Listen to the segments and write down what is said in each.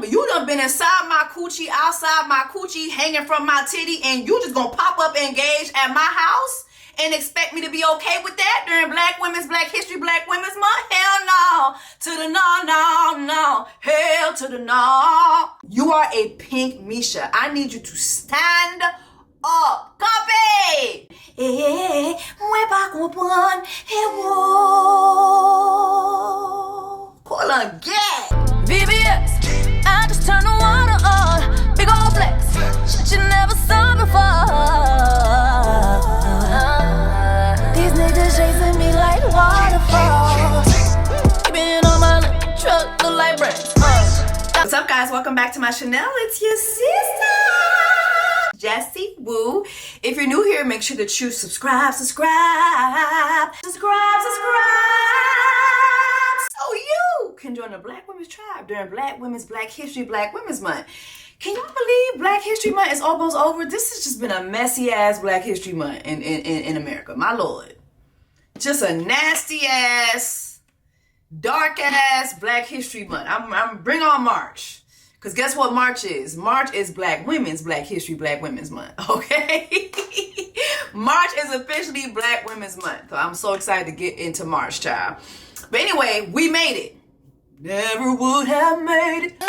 You done been inside my coochie, outside my coochie, hanging from my titty, and you just gonna pop up engaged at my house and expect me to be okay with that during Black History, Black Women's Month? Hell no. To the no, no, no. Hell to the no. You are a pink Misha. I need you to stand up. Copy. Eh, pas comprendre. Call again. VBS, I just turned the water on. Big old flex, shit you never saw before. These niggas chasing me like waterfalls. Keeping on my truck, look like brains. What's up, guys? Welcome back to my channel. It's your sister, Jessie Woo. If you're new here, make sure that you subscribe. So you can join the Black Women's Tribe during Black History, Black Women's Month. Can y'all believe Black History Month is almost over? This has just been a messy ass Black History Month in America. My Lord. Just a nasty ass, dark ass Black History Month. I'm bring on March. Because guess what March is? March is Black Women's Black History, Black Women's Month, okay? March is officially Black Women's Month. So I'm so excited to get into March, child. But anyway, we made it. Never would have made it.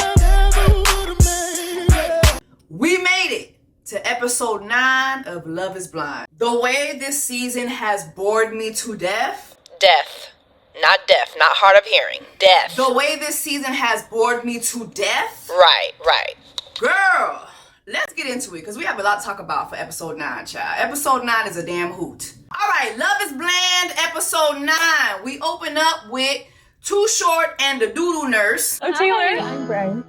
We made it to episode 9 of Love is Blind. The way this season has bored me to death. Death. Not deaf, not hard of hearing. Death. The way this season has bored me to death. Right. Girl, let's get into it because we have a lot to talk about for episode 9, child. Episode 9 is a damn hoot. All right, Love is Bland, episode 9. We open up with Too Short and the Doodoo Nurse. I'm Taylor. Hi, I'm Brian.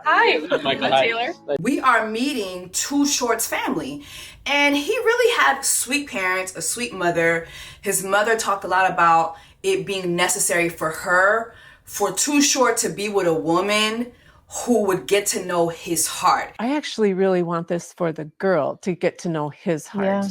Hi. Michael. I'm Taylor. We are meeting Too Short's family. And he really had sweet parents, a sweet mother. His mother talked a lot about it being necessary for her, for Too Short to be with a woman who would get to know his heart. I actually really want this for the girl to get to know his heart. Yeah.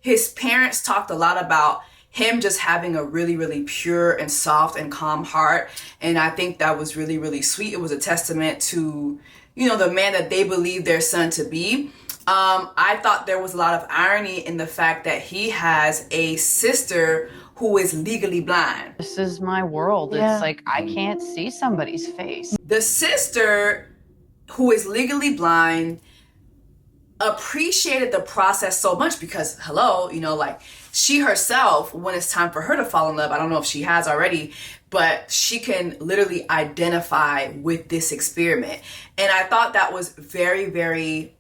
His parents talked a lot about him just having a really, really pure and soft and calm heart. And I think that was really, really sweet. It was a testament to, the man that they believe their son to be. I thought there was a lot of irony in the fact that he has a sister who is legally blind. This is my world. Yeah. It's like I can't see somebody's face. The sister who is legally blind appreciated the process so much because, she herself, when it's time for her to fall in love, I don't know if she has already, but she can literally identify with this experiment. And I thought that was very, very,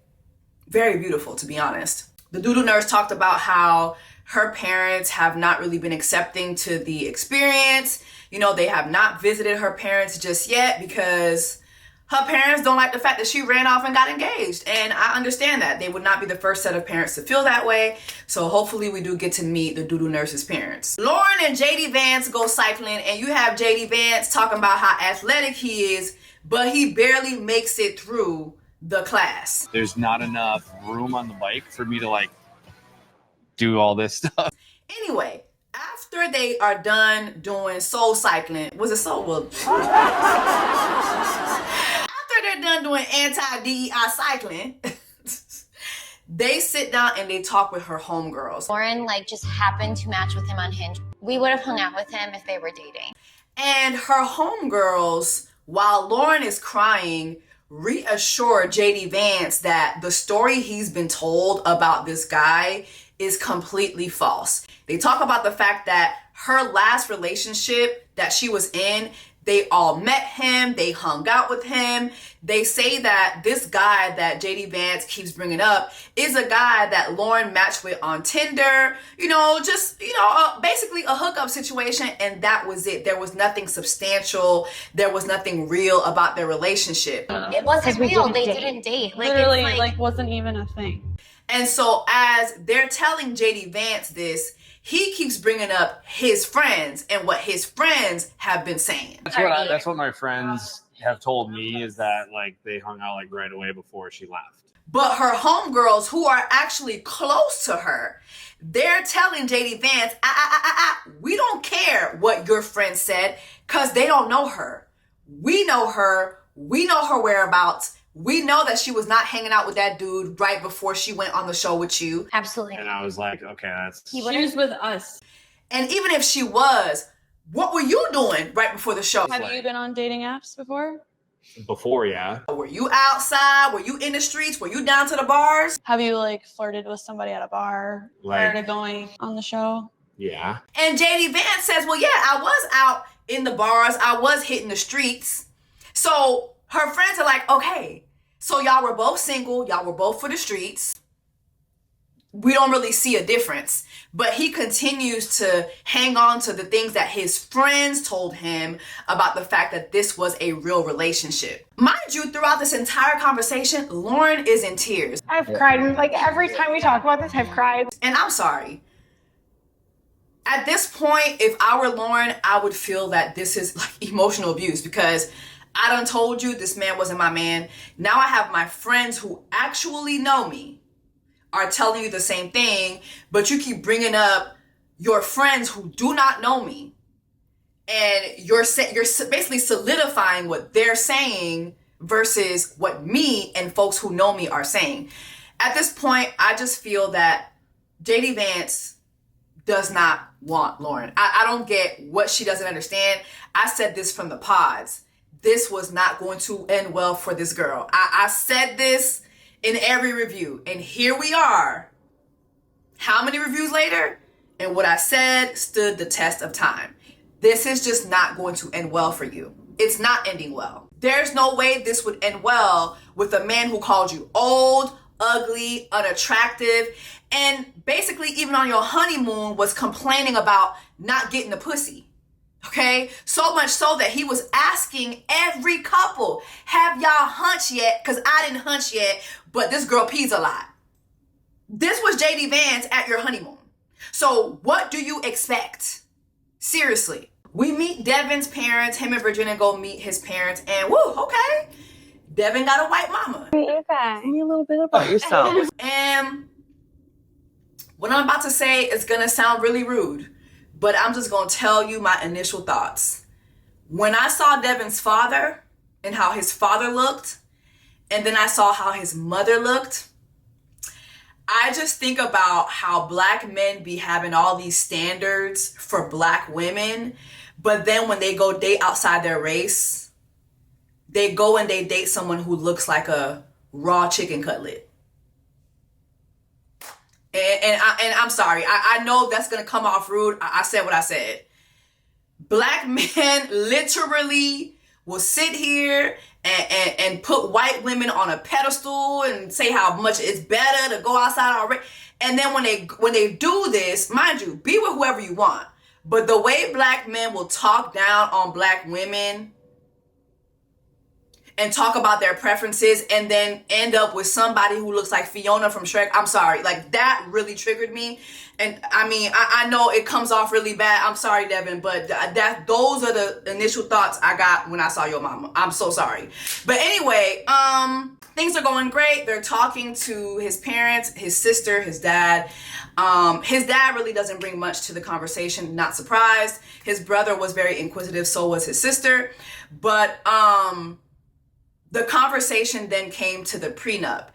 very beautiful, to be honest. The doodle nurse talked about how her parents have not really been accepting to the experience. They have not visited her parents just yet because her parents don't like the fact that she ran off and got engaged. And I understand that. They would not be the first set of parents to feel that way. So hopefully we do get to meet the doodle nurse's parents. Lauren and JD Vance go cycling, and you have JD Vance talking about how athletic he is, but he barely makes it through the class. There's not enough room on the bike for me to do all this stuff. Anyway, after they are done doing soul cycling, was it soul? Well, after they're done doing anti-DEI cycling, they sit down and they talk with her homegirls. Lauren just happened to match with him on Hinge. We would have hung out with him if they were dating. And her homegirls, while Lauren is crying, reassure JD Vance that the story he's been told about this guy is completely false. They talk about the fact that her last relationship that she was in, they all met him, they hung out with him. They say that this guy that JD Vance keeps bringing up is a guy that Lauren matched with on Tinder, basically a hookup situation, and that was it. There was nothing substantial. There was nothing real about their relationship. It wasn't real. They didn't date. Literally, wasn't even a thing. And so as they're telling JD Vance this, he keeps bringing up his friends and what his friends have been saying. That's what my friends have told me, is that they hung out right away before she left. But her homegirls, who are actually close to her, they're telling JD Vance, we don't care what your friend said because they don't know her. We know her. We know her whereabouts. We know that she was not hanging out with that dude right before she went on the show with you. Absolutely. And I was like, okay, that's. She was with us. And even if she was, what were you doing right before the show? Have you been on dating apps before? Before, yeah. Were you outside? Were you in the streets? Were you down to the bars? Have you like flirted with somebody at a bar prior to going on the show? Yeah. And JD Vance says, well, yeah, I was out in the bars. I was hitting the streets. So her friends are like, okay, so y'all were both single. Y'all were both for the streets. We don't really see a difference. But he continues to hang on to the things that his friends told him about the fact that this was a real relationship. Mind you, throughout this entire conversation, Lauren is in tears. I've cried. Like every time we talk about this, I've cried. And I'm sorry. At this point, if I were Lauren, I would feel that this is like emotional abuse because I done told you this man wasn't my man. Now I have my friends who actually know me are telling you the same thing, but you keep bringing up your friends who do not know me. And you're basically solidifying what they're saying versus what me and folks who know me are saying. At this point, I just feel that JD Vance does not want Lauren. I don't get what she doesn't understand. I said this from the pods. This was not going to end well for this girl. I said this in every review. And here we are. How many reviews later? And what I said stood the test of time. This is just not going to end well for you. It's not ending well. There's no way this would end well with a man who called you old, ugly, unattractive, and basically even on your honeymoon was complaining about not getting the pussy. Okay, so much so that he was asking every couple, have y'all hunched yet? Because I didn't hunch yet, but this girl pees a lot. This was JD Vance at your honeymoon. So what do you expect? Seriously. We meet Devon's parents. Him and Virginia go meet his parents. And woo, okay. Devon got a white mama. Tell me a little bit about yourself. And what I'm about to say is going to sound really rude. But I'm just going to tell you my initial thoughts. When I saw Devon's father and how his father looked, and then I saw how his mother looked, I just think about how black men be having all these standards for black women, but then when they go date outside their race, they go and they date someone who looks like a raw chicken cutlet. And I'm sorry. I know that's going to come off rude. I said what I said. Black men literally will sit here and put white women on a pedestal and say how much it's better to go outside already. And then when they do this, mind you, be with whoever you want. But the way black men will talk down on black women and talk about their preferences and then end up with somebody who looks like Fiona from Shrek. I'm sorry. Like, that really triggered me. And I mean, I know it comes off really bad. I'm sorry, Devon, but those are the initial thoughts I got when I saw your mama. I'm so sorry. But anyway, things are going great. They're talking to his parents, his sister, his dad. His dad really doesn't bring much to the conversation. Not surprised. His brother was very inquisitive. So was his sister. But, the conversation then came to the prenup.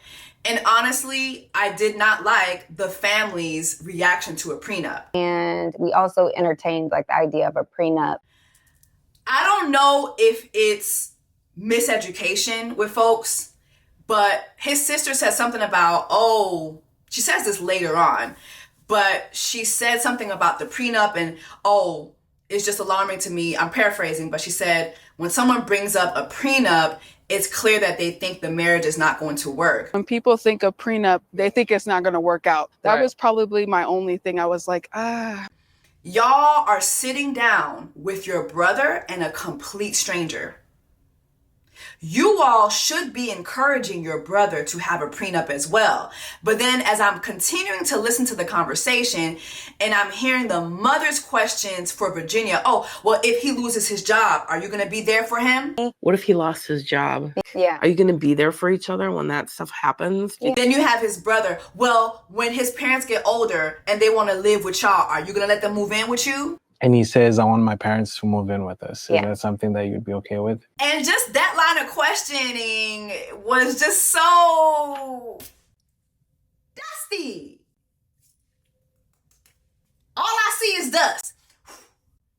And honestly, I did not like the family's reaction to a prenup. And we also entertained like the idea of a prenup. I don't know if it's miseducation with folks, but his sister said something about, she says this later on, but she said something about the prenup and, it's just alarming to me. I'm paraphrasing, but she said, when someone brings up a prenup, it's clear that they think the marriage is not going to work. When people think of prenup, they think it's not going to work out. That was probably my only thing. I was like, Y'all are sitting down with your brother and a complete stranger. You all should be encouraging your brother to have a prenup as well. But then as I'm continuing to listen to the conversation and I'm hearing the mother's questions for Virginia, if he loses his job, are you going to be there for him? What if he lost his job? Yeah. Are you going to be there for each other when that stuff happens? Then you have his brother. Well, when his parents get older and they want to live with y'all, are you going to let them move in with you? and he says, I want my parents to move in with us. Is Yeah. that something that you'd be okay with? And just that line of questioning was just so dusty. All I see is dust.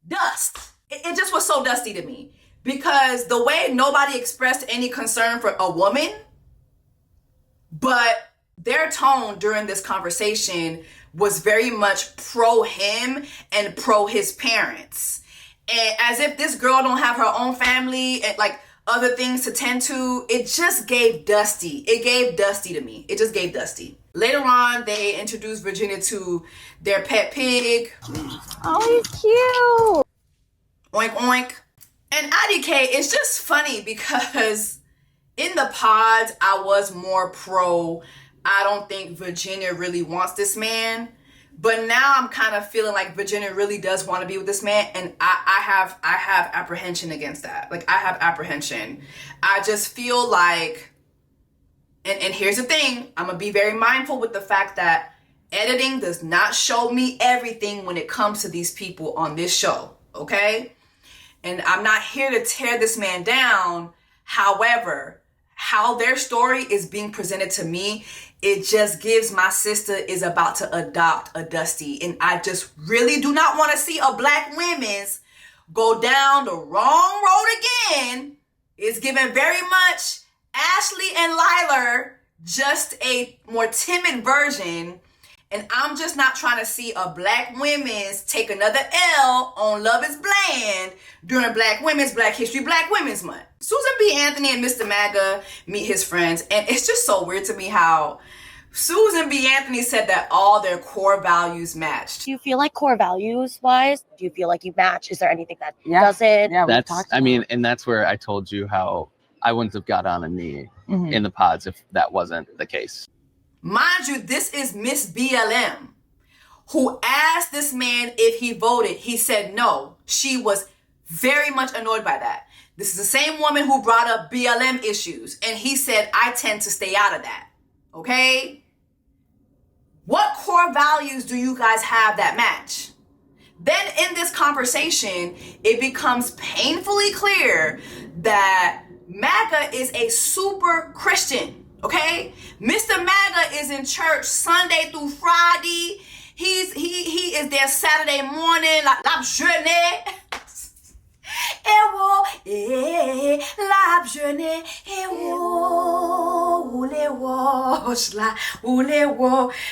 Dust. It just was so dusty to me. Because the way nobody expressed any concern for a woman, but their tone during this conversation was very much pro him and pro his parents. And as if this girl don't have her own family and like other things to tend to, it just gave dusty. It gave dusty to me. It just gave dusty. Later on, they introduced Virginia to their pet pig. Oh, he's cute. Oink, oink. And IDK, it's just funny because in the pods, I was more pro, I don't think Virginia really wants this man. But now I'm kind of feeling like Virginia really does want to be with this man. And I have apprehension against that. Like, I have apprehension. I just feel like, and here's the thing, I'm going to be very mindful with the fact that editing does not show me everything when it comes to these people on this show, okay? And I'm not here to tear this man down. However, how their story is being presented to me, it just gives my sister is about to adopt a Dusty. And I just really do not want to see a black women's go down the wrong road again. It's given very much Ashley and Liler, just a more timid version. And I'm just not trying to see a black women's take another L on Love is Blind during Black History, Black Women's Month. Susan B. Anthony and Mr. Maga meet his friends. And it's just so weird to me how Susan B. Anthony said that all their core values matched. Do you feel like core values wise, do you feel like you match? Is there anything that doesn't? Yeah, and that's where I told you how I wouldn't have got on a knee in the pods if that wasn't the case. Mind you, this is Miss BLM, who asked this man if he voted. He said no. She was very much annoyed by that. This is the same woman who brought up BLM issues. And he said, I tend to stay out of that. Okay? What core values do you guys have that match? Then in this conversation, it becomes painfully clear that MAGA is a super Christian. Okay, Mr. Maga is in church Sunday through Friday. He is there Saturday morning. La journée, la journée,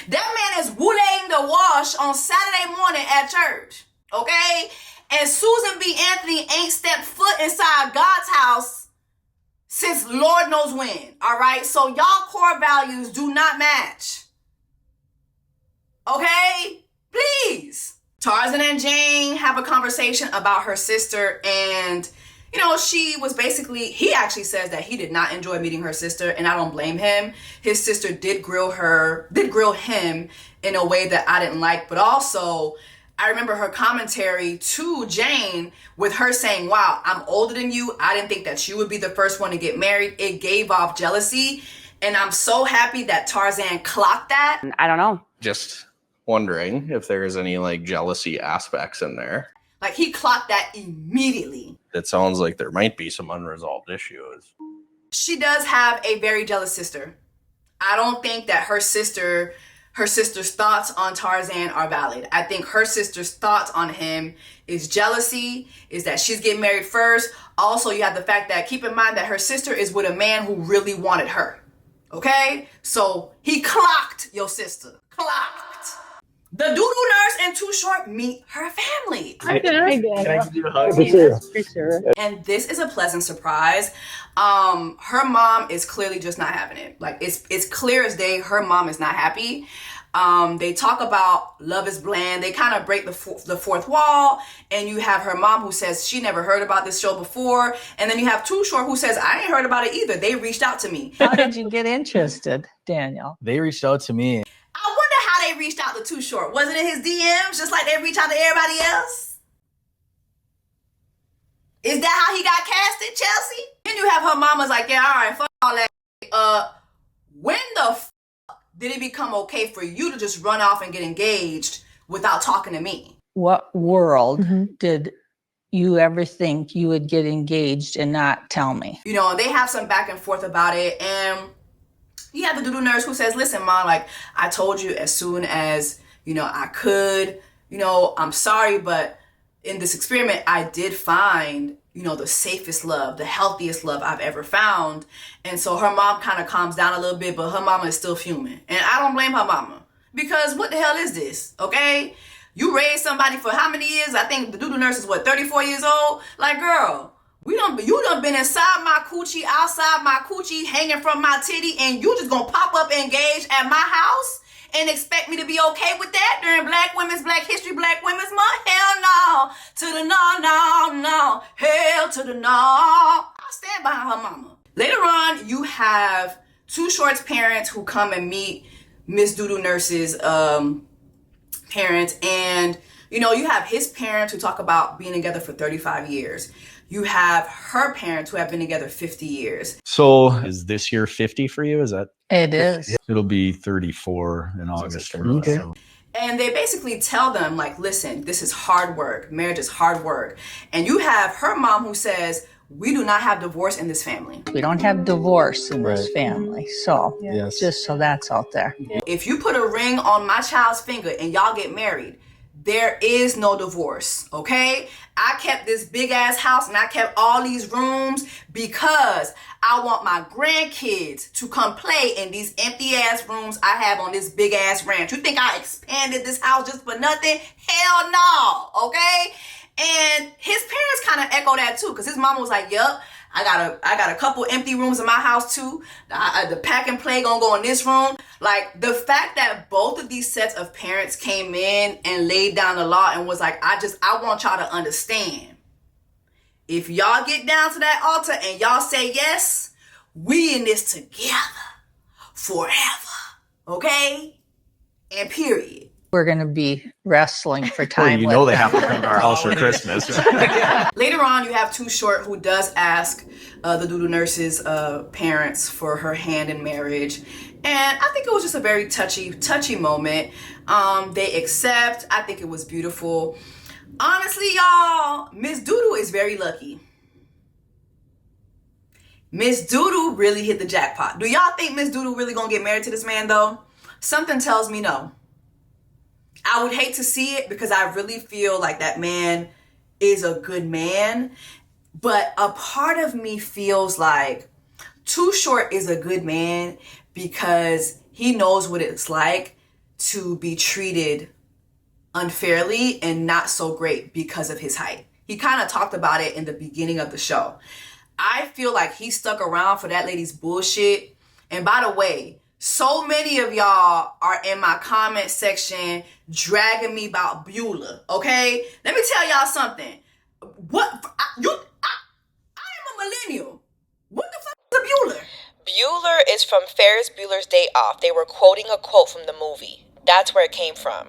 That man is woolaying the wash on Saturday morning at church. Okay, and Susan B. Anthony ain't stepped foot inside God's house since Lord knows when, all right? So y'all core values do not match. Okay? Please. Tarzan and Jane have a conversation about her sister, and, you know, she was basically, he actually says that he did not enjoy meeting her sister, and I don't blame him. His sister did grill him in a way that I didn't like, but also, I remember her commentary to Jane with her saying, wow, I'm older than you. I didn't think that you would be the first one to get married. It gave off jealousy. And I'm so happy that Tarzan clocked that. I don't know. Just wondering if there's any like jealousy aspects in there. Like he clocked that immediately. It sounds like there might be some unresolved issues. She does have a very jealous sister. I don't think that her sister's thoughts on Tarzan are valid. I think her sister's thoughts on him is jealousy, is that she's getting married first. Also, you have the fact that, keep in mind that her sister is with a man who really wanted her. Okay? So he clocked your sister. Clocked. The doodoo nurse and Too Short meet her family. I did. Can I give you a hug? For sure. And this is a pleasant surprise. Her mom is clearly just not having it. Like it's clear as day her mom is not happy. They talk about Love is Bland. They kind of break the fourth wall, and you have her mom who says she never heard about this show before, and then you have Too Short who says I ain't heard about it either. They reached out to me. How did you get interested, Daniel? They reached out to me. I wonder how they reached out to Too Short. Wasn't it his DMs just like they reach out to everybody else? Is that how he got casted, Chelsea? Then you have her mama's like, yeah, all right, fuck all that. When the did it become okay for you to just run off and get engaged without talking to me? what world did you ever think you would get engaged and not tell me? You know, they have some back and forth about it. And you have the doodle nurse who says, listen, Mom, like, I told you as soon as, you know, I could, you know, I'm sorry, but in this experiment, I did find, you know, the safest love, the healthiest love I've ever found. And so her mom kind of calms down a little bit, but her mama is still fuming. And I don't blame her mama, because what the hell is this, okay? You raised somebody for how many years? I think the doodle nurse is, what, 34 years old? Like, girl, you done been inside my coochie, outside my coochie, hanging from my titty, and you just gonna pop up engaged at my house and expect me to be okay with that during Black History, Black Women's Month? Hell no. To the no. Hell to the no. I stand behind her mama. Later on, you have Too Short's parents who come and meet Miss Doodle Nurse's parents, and you know, you have his parents who talk about being together for 35 years. You have her parents who have been together 50 years. So is this year 50 for you? Is that? It is. It'll be 34 in August. Okay. So. And they basically tell them, like, listen, this is hard work. Marriage is hard work. And you have her mom who says, we do not have divorce in this family. We don't have divorce in this family. So just so that's out there. If you put a ring on my child's finger and y'all get married, there is no divorce, okay? I kept this big ass house and I kept all these rooms because I want my grandkids to come play in these empty ass rooms I have on this big ass ranch. You think I expanded this house just for nothing? Hell no, okay? And his parents kind of echo that too, because his mama was like, yup, I got a couple empty rooms in my house too. The pack and play gonna go in this room. Like, the fact that both of these sets of parents came in and laid down the law and was like, I want y'all to understand, if y'all get down to that altar and y'all say yes, we in this together forever, okay? And period. We're going to be wrestling for time. Well, you know they have to come to our house for Christmas. Later on, you have Too Short, who does ask the Doodle Nurse's parents for her hand in marriage. And I think it was just a very touchy moment. They accept. I think it was beautiful. Honestly, y'all, Miss Doodle is very lucky. Miss Doodle really hit the jackpot. Do y'all think Miss Doodle really gonna get married to this man, though? Something tells me no. I would hate to see it, because I really feel like that man is a good man. But a part of me feels like Too Short is a good man because he knows what it's like to be treated unfairly and not so great because of his height. He kind of talked about it in the beginning of the show. I feel like he stuck around for that lady's bullshit. And by the way, so many of y'all are in my comment section dragging me about Beulah, okay? Let me tell y'all something. I am a millennial. What the fuck is a Beulah? Bueller is from Ferris Bueller's Day Off. They were quoting a quote from the movie. That's where it came from.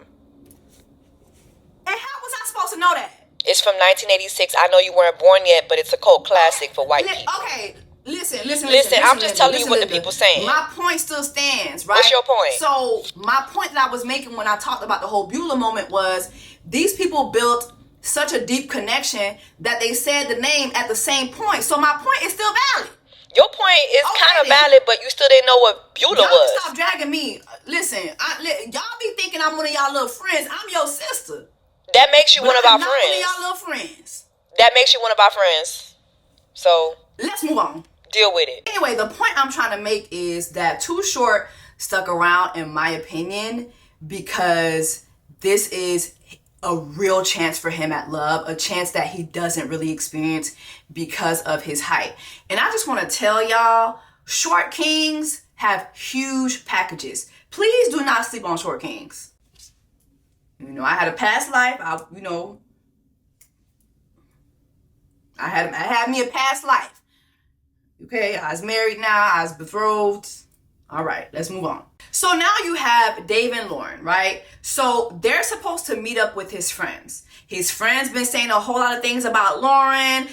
And how was I supposed to know that? It's from 1986. I know you weren't born yet, but it's a cult classic for white people. Okay, listen. I'm just telling you what the people saying. My point still stands, right? What's your point? So my point that I was making when I talked about the whole Beulah moment was, these people built such a deep connection that they said the name at the same point. So my point is still valid. Your point is kind of valid, but you still didn't know what Beulah was. Stop dragging me. Listen, y'all be thinking I'm one of y'all little friends. I'm your sister. That makes you one of our friends. One of y'all little friends. That makes you one of our friends. So let's move on. Deal with it. Anyway, the point I'm trying to make is that Too Short stuck around, in my opinion, because this is a real chance for him at love, a chance that he doesn't really experience because of his height. And I just want to tell y'all, short kings have huge packages. Please do not sleep on short kings. You know, I had a past life. I had me a past life. Okay, I was married now. I was betrothed. All right, let's move on. So now you have Dave and Lauren, right? So they're supposed to meet up with his friends. His friends been saying a whole lot of things about Lauren.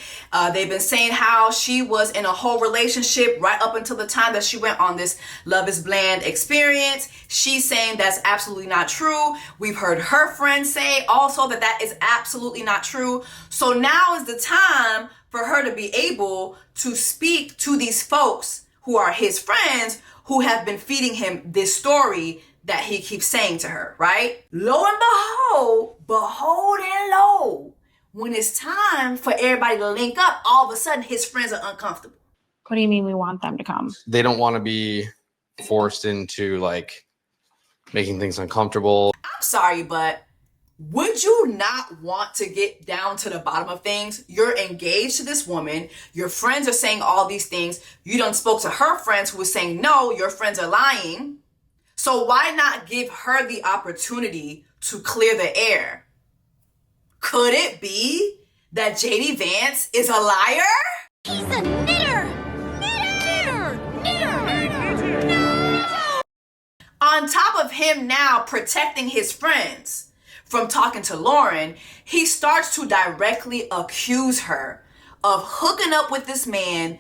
They've been saying how she was in a whole relationship right up until the time that she went on this Love is Blind experience. She's saying that's absolutely not true. We've heard her friends say also that that is absolutely not true. So now is the time for her to be able to speak to these folks who are his friends who have been feeding him this story that he keeps saying to her, right? Lo and behold and lo, when it's time for everybody to link up, all of a sudden his friends are uncomfortable. What do you mean we want them to come? They don't want to be forced into like making things uncomfortable. I'm sorry, but would you not want to get down to the bottom of things? You're engaged to this woman. Your friends are saying all these things. You done spoke to her friends who were saying, no, your friends are lying. So why not give her the opportunity to clear the air? Could it be that JD Vance is a liar? He's a knitter! On top of him now protecting his friends from talking to Lauren, he starts to directly accuse her of hooking up with this man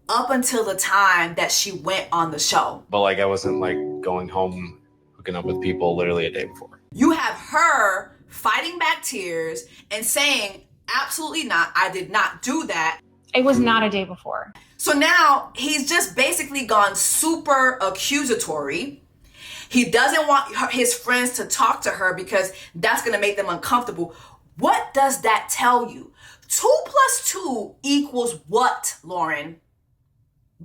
up until the time that she went on the show. But like I wasn't like going home hooking up with people literally a day before. You have her fighting back tears and saying, absolutely not, I did not do that. It was not a day before. So now he's just basically gone super accusatory. He doesn't want his friends to talk to her because that's going to make them uncomfortable. What does that tell you? 2 + 2 equals what, Lauren?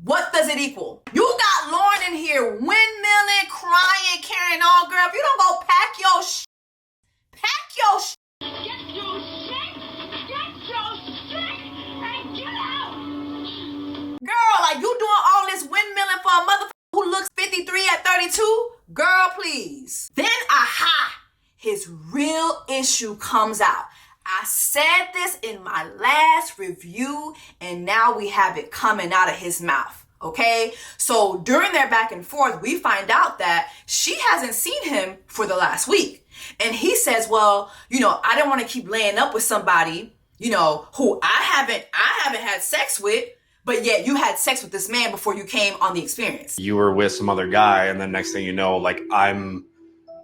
What does it equal? You got Lauren in here windmilling, crying, carrying on, girl. If you don't go pack your shit. Get your shit and get out! Girl, like you doing all this windmilling for a motherfucker who looks 53 at 32? Girl, please. Then, his real issue comes out. I said this in my last review, and now we have it coming out of his mouth, okay? So during their back and forth, we find out that she hasn't seen him for the last week. And he says, well, I didn't want to keep laying up with somebody, who I haven't had sex with, but yet you had sex with this man before you came on the experience. You were with some other guy, and then next thing you know, like I'm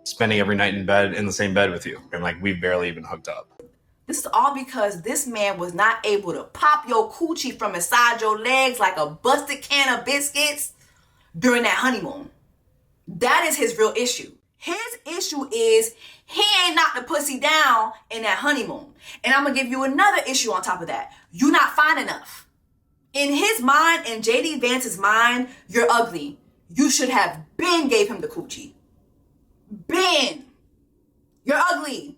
spending every night in the same bed with you, and like we've barely even hooked up. This is all because this man was not able to pop your coochie from inside your legs like a busted can of biscuits during that honeymoon. That is his real issue. His issue is he ain't knocked the pussy down in that honeymoon. And I'm going to give you another issue on top of that. You're not fine enough. In his mind, in JD Vance's mind, you're ugly. You should have been gave him the coochie. Been. You're ugly.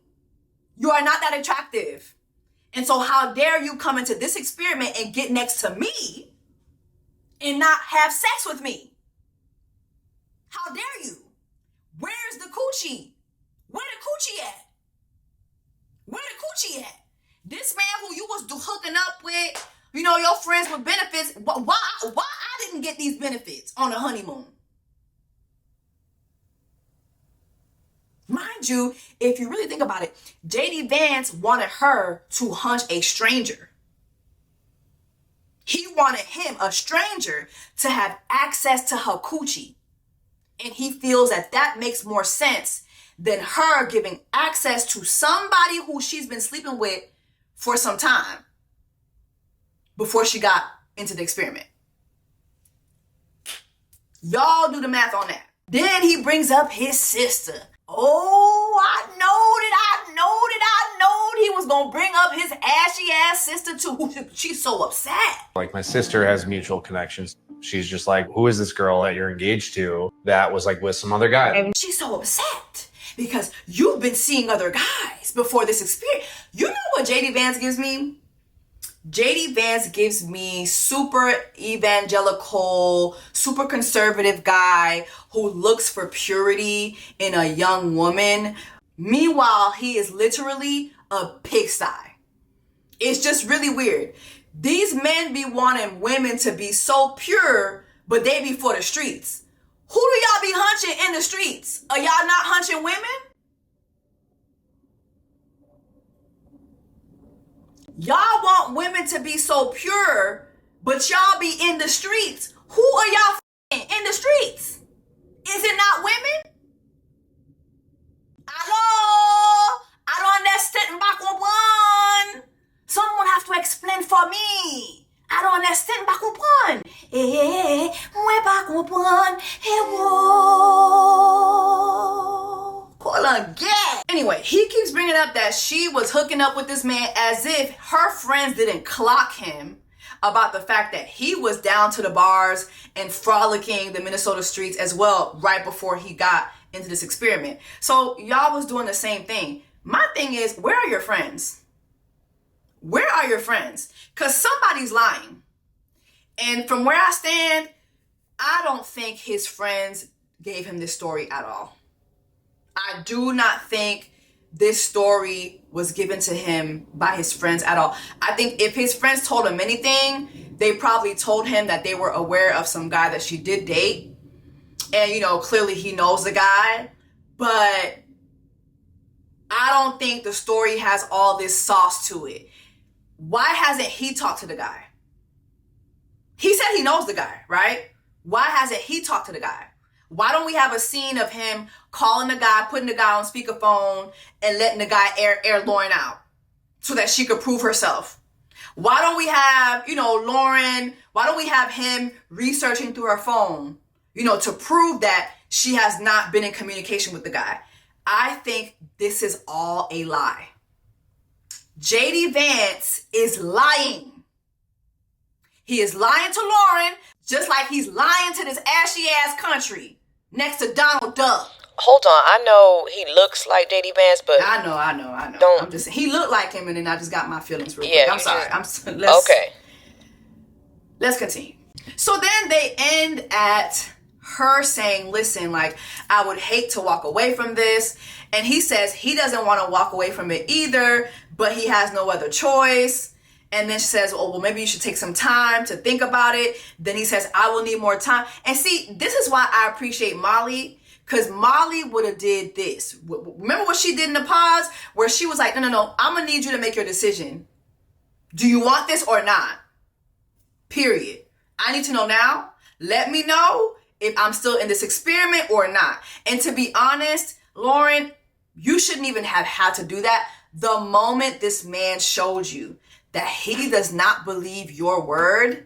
You are not that attractive. And so how dare you come into this experiment and get next to me and not have sex with me? How dare you? Where's the coochie? Where the coochie at? Where the coochie at? This man who you was hooking up with, your friends with benefits, why I didn't get these benefits on a honeymoon? Mind you, if you really think about it, JD Vance wanted her to hunch a stranger. He wanted him, a stranger, to have access to her coochie. And he feels that that makes more sense than her giving access to somebody who she's been sleeping with for some time before she got into the experiment. Y'all do the math on that. Then he brings up his sister. Oh, I knowed he was going to bring up his ashy ass sister too. She's so upset. Like my sister has mutual connections. She's just like, who is this girl that you're engaged to that was like with some other guy? And she's so upset because you've been seeing other guys before this experience. You know what JD Vance gives me? JD Vance gives me super evangelical, super conservative guy who looks for purity in a young woman. Meanwhile, he is literally a pigsty. It's just really weird. These men be wanting women to be so pure, but they be for the streets. Who do y'all be hunching in the streets? Are y'all not hunching women? Y'all want women to be so pure, but y'all be in the streets. Who are y'all in the streets? Is it not women? Hello? I don't understand back one. Someone have to explain for me. I don't understand back one. Eh, we back one. Hey, whoa. Call again. Anyway, he keeps bringing up that she was hooking up with this man as if her friends didn't clock him about the fact that he was down to the bars and frolicking the Minnesota streets as well right before he got into this experiment. So y'all was doing the same thing. My thing is, where are your friends? Where are your friends? Because somebody's lying. And from where I stand, I don't think his friends gave him this story at all. I do not think this story was given to him by his friends at all. I think if his friends told him anything, they probably told him that they were aware of some guy that she did date. And, you know, clearly he knows the guy. But I don't think the story has all this sauce to it. Why hasn't he talked to the guy? He said he knows the guy, right? Why hasn't he talked to the guy? Why don't we have a scene of him calling the guy, putting the guy on speakerphone, and letting the guy air Lauren out so that she could prove herself? Why don't we have, you know, Lauren, why don't we have him researching through her phone, you know, to prove that she has not been in communication with the guy? I think this is all a lie. JD Vance is lying. He is lying to Lauren, just like he's lying to this ashy ass country next to Donald Duck. Hold on, I know he looks like JD Vance, but I know. Don't. I'm just saying, he looked like him, and then I just got my feelings real Yeah, quick. I'm sorry. Okay. Let's continue. So then they end at her saying, listen, like, I would hate to walk away from this. And he says he doesn't want to walk away from it either, but he has no other choice. And then she says, oh, well, maybe you should take some time to think about it. Then he says, I will need more time. And see, this is why I appreciate Molly, because Molly would have did this. Remember what she did in the pause, where she was like, no, I'm going to need you to make your decision. Do you want this or not? Period. I need to know now. Let me know if I'm still in this experiment or not. And to be honest, Lauren, you shouldn't even have had to do that. The moment this man showed you that he does not believe your word,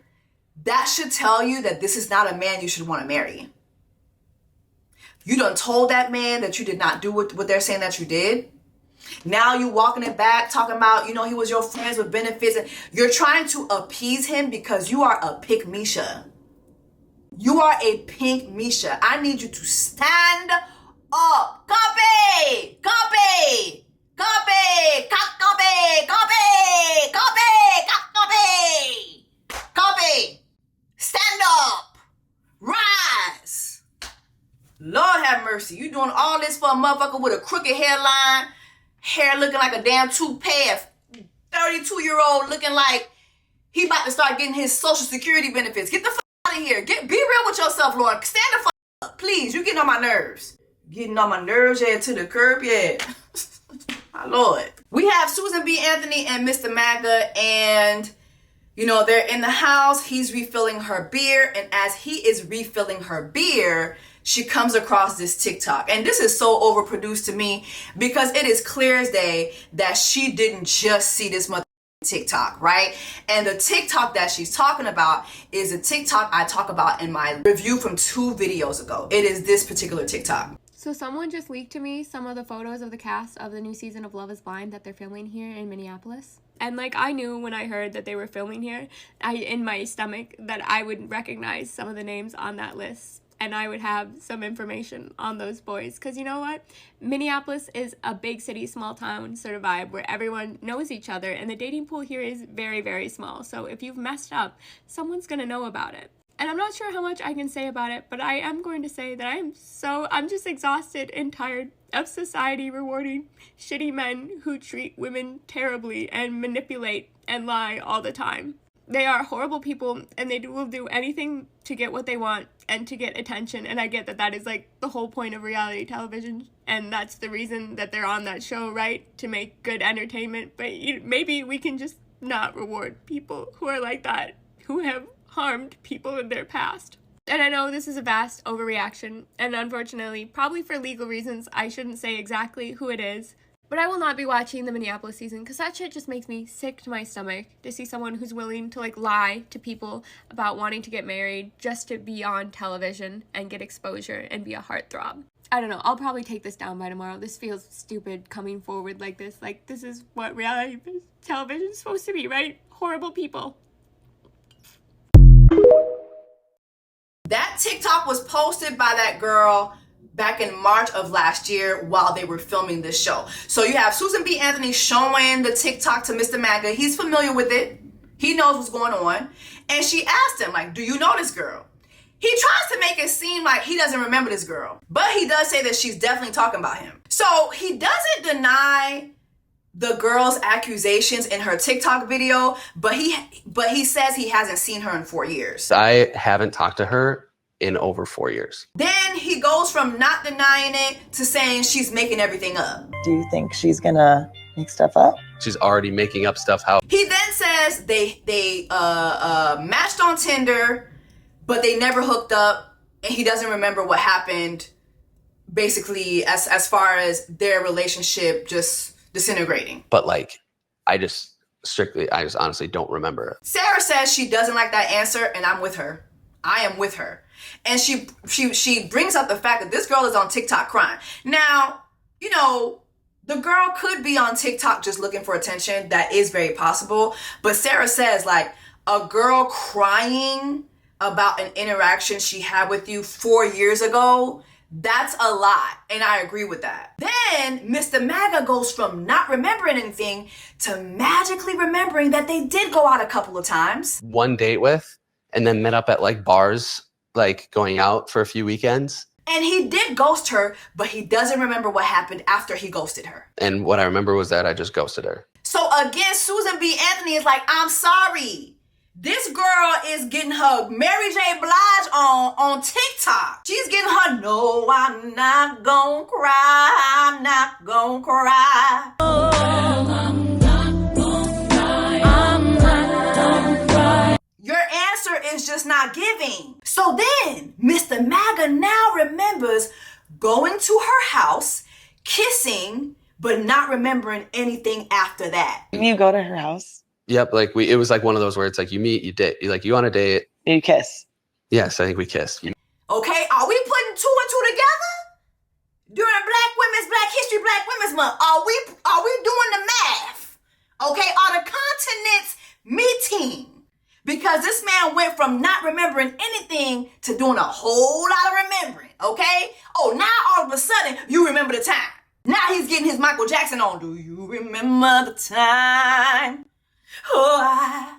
that should tell you that this is not a man you should want to marry. You done told that man that you did not do what they're saying that you did. Now you walking it back, talking about, you know, he was your friends with benefits. And you're trying to appease him because you are a pick Misha. You are a pink Misha. I need you to stand up. Copy! Copy! Copy! Copy! Copy! Copy! Copy! Copy! Stand up! Rise! Lord have mercy. You doing all this for a motherfucker with a crooked hairline, hair looking like a damn toupee, a 32-year-old looking like he about to start getting his Social Security benefits. Get the fuck out of here. Be real with yourself, Lord. Stand the fuck up. Please, you're getting on my nerves. Getting on my nerves, yeah, to the curb, yeah. My Lord. We have Susan B. Anthony and Mr. Maga, and, you know, they're in the house. He's refilling her beer, and as he is refilling her beer, she comes across this TikTok. And this is so overproduced to me because it is clear as day that she didn't just see this TikTok, right? And the TikTok that she's talking about is a TikTok I talk about in my review from 2 videos ago. It is this particular TikTok. So someone just leaked to me some of the photos of the cast of the new season of Love is Blind that they're filming here in Minneapolis. And like, I knew when I heard that they were filming here, in my stomach, that I would recognize some of the names on that list. And I would have some information on those boys. Because you know what? Minneapolis is a big city, small town sort of vibe where everyone knows each other. And the dating pool here is very, very small. So if you've messed up, someone's going to know about it. And I'm not sure how much I can say about it, but I am going to say that I'm just exhausted and tired of society rewarding shitty men who treat women terribly and manipulate and lie all the time. They are horrible people, and they will do anything to get what they want and to get attention. And I get that that is like the whole point of reality television, and that's the reason that they're on that show, right? To make good entertainment. But maybe we can just not reward people who are like that, who have harmed people in their past. And I know this is a vast overreaction, and unfortunately, probably for legal reasons, I shouldn't say exactly who it is. But I will not be watching the Minneapolis season because that shit just makes me sick to my stomach to see someone who's willing to like lie to people about wanting to get married just to be on television and get exposure and be a heartthrob. I don't know. I'll probably take this down by tomorrow. This feels stupid coming forward like this. Like, this is what reality television is supposed to be, right? Horrible people. That TikTok was posted by that girl back in March of last year while they were filming this show. So you have Susan B. Anthony showing the TikTok to Mr. Maga. He's familiar with it. He knows what's going on. And she asked him, like, do you know this girl? He tries to make it seem like he doesn't remember this girl. But he does say that she's definitely talking about him. So he doesn't deny the girl's accusations in her TikTok video, but he says he hasn't seen her in 4 years. I haven't talked to her in over 4 years. Then he goes from not denying it to saying she's making everything up. Do you think she's gonna make stuff up? She's already making up stuff. How? He then says they matched on Tinder, but they never hooked up, and he doesn't remember what happened, basically, as far as their relationship just disintegrating. But like, I just honestly don't remember. Sarah says she doesn't like that answer, and I'm with her. I am with her. And she brings up the fact that this girl is on TikTok crying. Now, you know, the girl could be on TikTok just looking for attention. That is very possible. But Sarah says, like, a girl crying about an interaction she had with you 4 years ago, that's a lot. And I agree with that. Then Mr. Maga goes from not remembering anything to magically remembering that they did go out a couple of times. One date with, and then met up at like bars, like going out for a few weekends. And he did ghost her, but he doesn't remember what happened after he ghosted her. And what I remember was that I just ghosted her. So again, Susan B. Anthony is like, I'm sorry. This girl is getting her Mary J. Blige on TikTok. She's getting her, no, I'm not gonna cry, I'm not gonna cry. Oh, I'm not gonna cry, I'm not gonna cry. Your answer is just not giving. So then, Mr. Maga now remembers going to her house, kissing, but not remembering anything after that. You go to her house? Yep, like it was like one of those where it's like you meet, you date, you on a date. You kiss. Yes, I think we kissed. Okay, are we putting two and two together? During Black History, Black Women's Month, are we doing the math? Okay, are the continents meeting? Because this man went from not remembering anything to doing a whole lot of remembering, okay? Oh, now all of a sudden, you remember the time. Now he's getting his Michael Jackson on. Do you remember the time? Oh.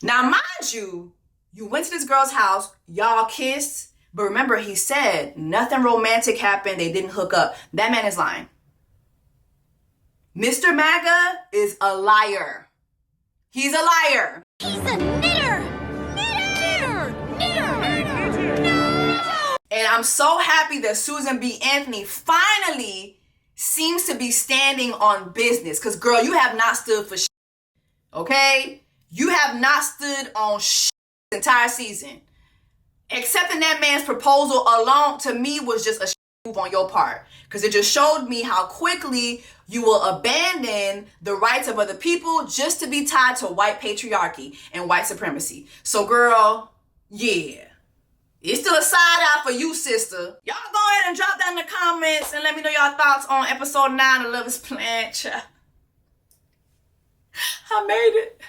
Now, mind you, you went to this girl's house, y'all kissed, but remember, he said nothing romantic happened, they didn't hook up. That man is lying. Mr. Maga is a liar. He's a liar. He's a knitter. And I'm so happy that Susan B. Anthony finally seems to be standing on business. Because, girl, you have not stood for shit. Okay? You have not stood on shit this entire season. Accepting that man's proposal alone, to me, was just a shit move on your part. Because it just showed me how quickly you will abandon the rights of other people just to be tied to white patriarchy and white supremacy. So, girl, yeah. It's still a side eye for you, sister. Y'all go ahead and drop down in the comments and let me know y'all thoughts on episode 9 of Love is Blind. I made it.